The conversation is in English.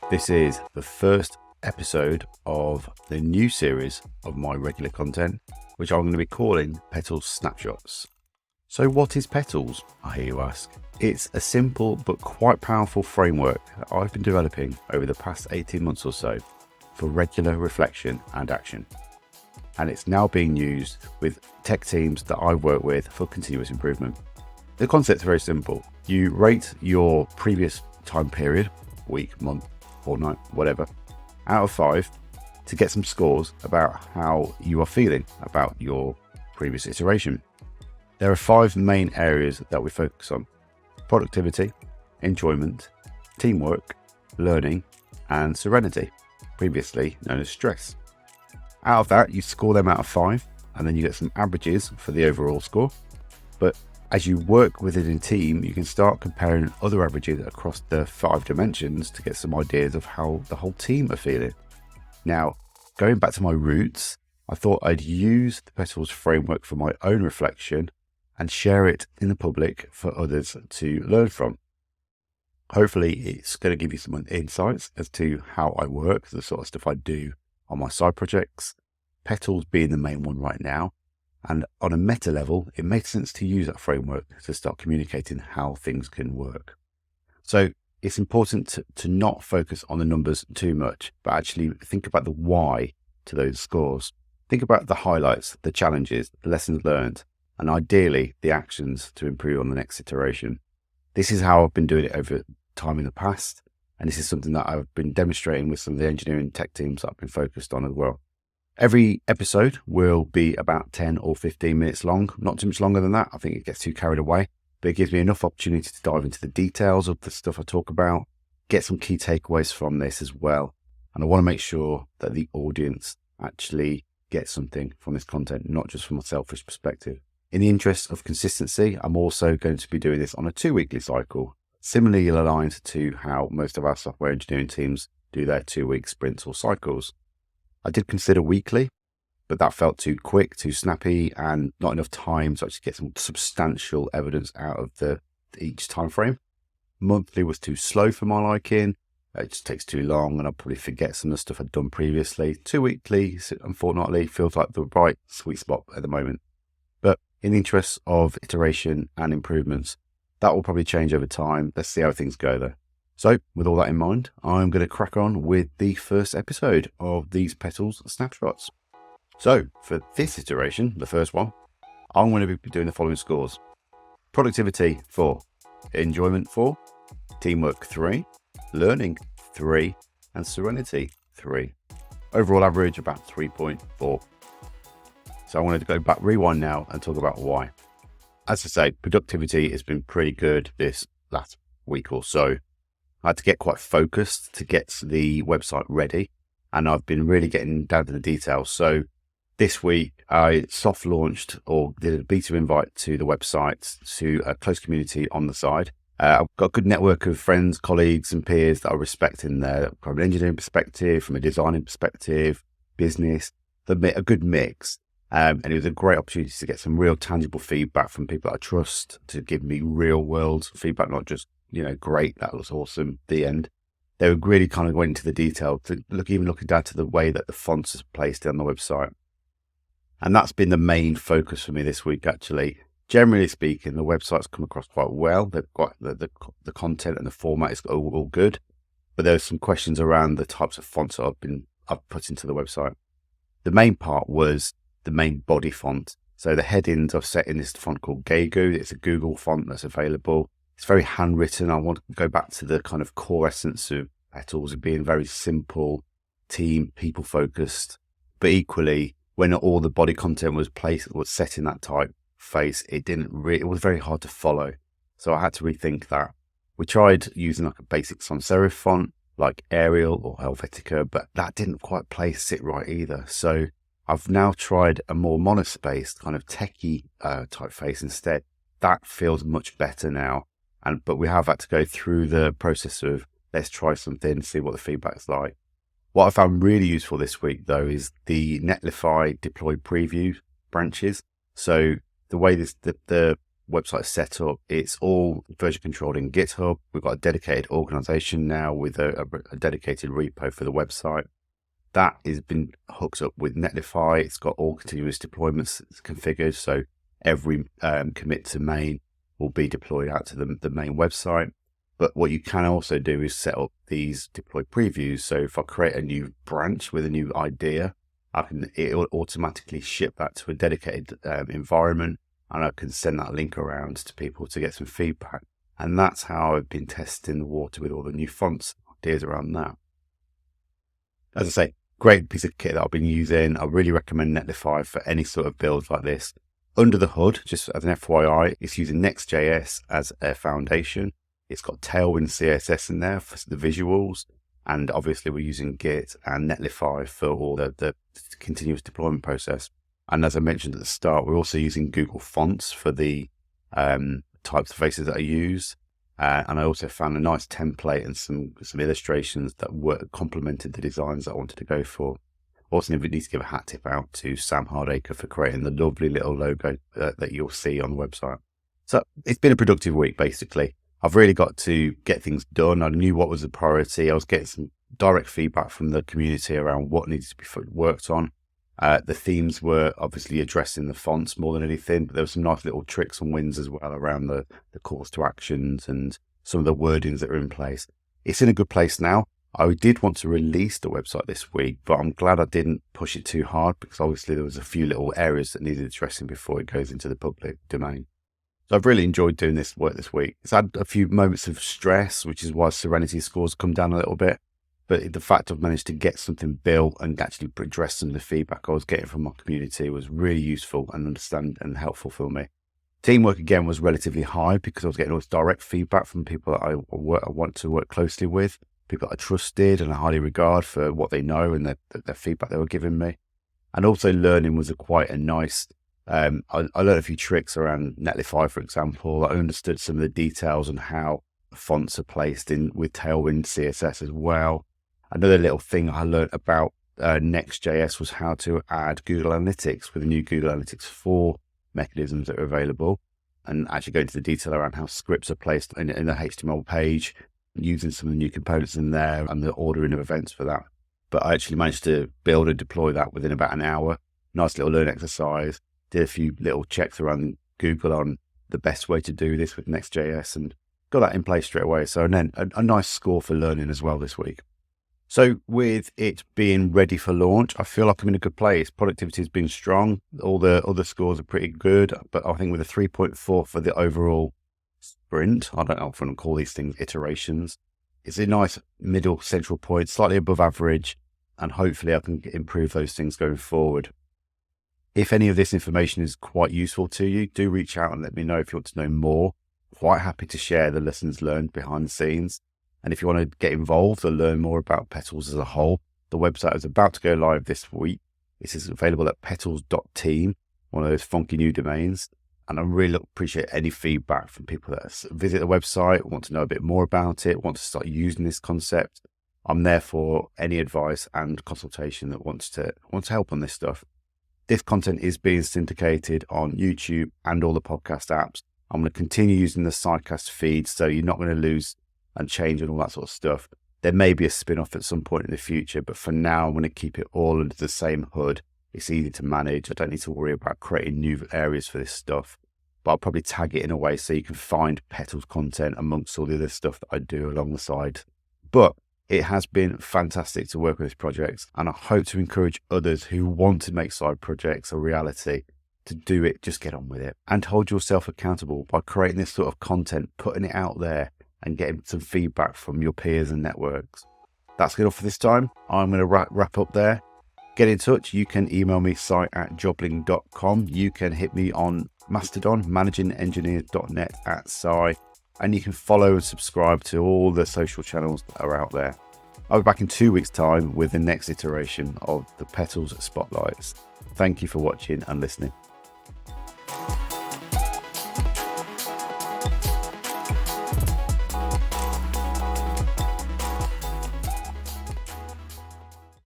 This is the first episode of the new series of my regular content, which I'm going to be calling PETALS Snapshots. So what is PETALS, I hear you ask? It's a simple but quite powerful framework that I've been developing over the past 18 months or so for regular reflection and action. And it's now being used with tech teams that I work with for continuous improvement. The concept's very simple. You rate your previous time period, week, month, fortnight, whatever, out of 5 to get some scores about how you are feeling about your previous iteration. There are 5 main areas that we focus on: productivity, enjoyment, teamwork, learning, and serenity, previously known as stress. Out of that, you score them out of 5, and then you get some averages for the overall score. But as you work within a team, you can start comparing other averages across the 5 dimensions to get some ideas of how the whole team are feeling. Now, going back to my roots, I thought I'd use the PETALS framework for my own reflection and share it in the public for others to learn from. Hopefully, it's going to give you some insights as to how I work, the sort of stuff I do on my side projects, PETALS being the main one right now. And on a meta level, it made sense to use that framework to start communicating how things can work. So it's important to not focus on the numbers too much, but actually think about the why to those scores. Think about the highlights, the challenges, the lessons learned, and ideally the actions to improve on the next iteration. This is how I've been doing it over time in the past, and this is something that I've been demonstrating with some of the engineering tech teams that I've been focused on as well. Every episode will be about 10 or 15 minutes long, not too much longer than that. I think it gets too carried away, but it gives me enough opportunity to dive into the details of the stuff I talk about, get some key takeaways from this as well. And I want to make sure that the audience actually gets something from this content, not just from a selfish perspective. In the interest of consistency, I'm also going to be doing this on a 2-weekly cycle, similarly aligned to how most of our software engineering teams do their 2-week sprints or cycles. I did consider weekly, but that felt too quick, too snappy, and not enough time to actually get some substantial evidence out of each time frame. Monthly was too slow for my liking. It just takes too long, and I'll probably forget some of the stuff I'd done previously. 2-weekly and fortnightly feels like the right sweet spot at the moment. But in the interest of iteration and improvements, that will probably change over time. Let's see how things go though. So with all that in mind, I'm going to crack on with the first episode of these PETALS Snapshots. So for this iteration, the first one, I'm going to be doing the following scores: productivity 4, enjoyment 4, teamwork 3, learning 3, and serenity 3. Overall average about 3.4. So I wanted to go back, rewind now, and talk about why. As I say, productivity has been pretty good this last week or so. I had to get quite focused to get the website ready, and I've been really getting down to the details. So this week I soft launched or did a beta invite to the website to a close community on the side. I've got a good network of friends, colleagues and peers that I respect in there from an engineering perspective, from a designing perspective, business, a good mix. And it was a great opportunity to get some real tangible feedback from people that I trust to give me real world feedback, not just, great, that was awesome, the end. They were really kind of went into the detail, to even looking down to the way that the fonts is placed on the website. And that's been the main focus for me this week, actually. Generally speaking, the website's come across quite well. They've got the content and the format is all good. But there's some questions around the types of fonts that I've put into the website. The main part was the main body font. So the headings I've set in this font called Gegu. It's a Google font that's available. It's very handwritten. I want to go back to the kind of core essence of PETALS of being very simple, team, people focused. But equally, when all the body content was set in that typeface, it was very hard to follow. So I had to rethink that. We tried using like a basic sans serif font like Arial or Helvetica, but that didn't quite sit right either. So I've now tried a more monospaced kind of techie typeface instead. That feels much better now. But we have had to go through the process of let's try something, see what the feedback's like. What I found really useful this week though is the Netlify deploy preview branches. So the way the website set up. It's all version controlled in GitHub. We've got a dedicated organization now with a dedicated repo for the website. That has been hooked up with Netlify. It's got all continuous deployments configured, so every commit to main will be deployed out to the main website. But what you can also do is set up these deploy previews. So if I create a new branch with a new idea, it will automatically ship that to a dedicated environment, and I can send that link around to people to get some feedback. And that's how I've been testing the water with all the new fonts, ideas around that. As I say, great piece of kit that I've been using. I really recommend Netlify for any sort of build like this. Under the hood, just as an FYI, it's using Next.js as a foundation. It's got Tailwind CSS in there for the visuals. And obviously we're using Git and Netlify for all the continuous deployment process. And as I mentioned at the start, we're also using Google Fonts for the typefaces that I use. And I also found a nice template and some illustrations that complemented the designs that I wanted to go for. Also need to give a hat tip out to Sam Hardacre for creating the lovely little logo that you'll see on the website. So it's been a productive week, basically. I've really got to get things done. I knew what was the priority. I was getting some direct feedback from the community around what needs to be worked on. The themes were obviously addressing the fonts more than anything, but there were some nice little tricks and wins as well around the calls to actions and some of the wordings that are in place. It's in a good place now. I did want to release the website this week, but I'm glad I didn't push it too hard because obviously there was a few little areas that needed addressing before it goes into the public domain. So I've really enjoyed doing this work this week. It's had a few moments of stress, which is why Serenity scores come down a little bit. But the fact I've managed to get something built and actually address some of the feedback I was getting from my community was really useful and understand and helpful for me. Teamwork again was relatively high because I was getting all this direct feedback from people that I want to work closely with, people that I trusted and I highly regard for what they know and their feedback they were giving me. And also learning was quite a nice. I learned a few tricks around Netlify, for example. I understood some of the details on how fonts are placed in with Tailwind CSS as well. Another little thing I learned about Next.js was how to add Google Analytics with the new Google Analytics 4 mechanisms that are available, and actually go into the detail around how scripts are placed in the HTML page, using some of the new components in there and the ordering of events for that. But I actually managed to build and deploy that within about an hour. Nice little learn exercise. Did a few little checks around Google on the best way to do this with Next.js and got that in place straight away. So and then a nice score for learning as well this week. So with it being ready for launch, I feel like I'm in a good place. Productivity has been strong. All the other scores are pretty good, but I think with a 3.4 for the overall sprint, I don't know if I want to call these things iterations. It's a nice middle central point, slightly above average, and hopefully I can improve those things going forward. If any of this information is quite useful to you, do reach out and let me know if you want to know more. Quite happy to share the lessons learned behind the scenes. And if you want to get involved or learn more about Petals as a whole, the website is about to go live this week. This is available at petals.team, one of those funky new domains. And I really appreciate any feedback from people that visit the website, want to know a bit more about it, want to start using this concept. I'm there for any advice and consultation that wants to help on this stuff. This content is being syndicated on YouTube and all the podcast apps. I'm going to continue using the Sidecast feed, so you're not going to lose and change and all that sort of stuff. There may be a spin-off at some point in the future, but for now, I'm going to keep it all under the same hood. It's easy to manage. I don't need to worry about creating new areas for this stuff, but I'll probably tag it in a way so you can find Petals content amongst all the other stuff that I do along the side. But it has been fantastic to work with this project, and I hope to encourage others who want to make side projects a reality to do it. Just get on with it and hold yourself accountable by creating this sort of content, putting it out there and getting some feedback from your peers and networks. That's good for this time. I'm going to wrap up there. Get in touch. You can email me, sci@jobling.com. You can hit me on Mastodon, managingengineers.net@sci. And you can follow and subscribe to all the social channels that are out there. I'll be back in 2 weeks' time with the next iteration of the Petals Spotlights. Thank you for watching and listening.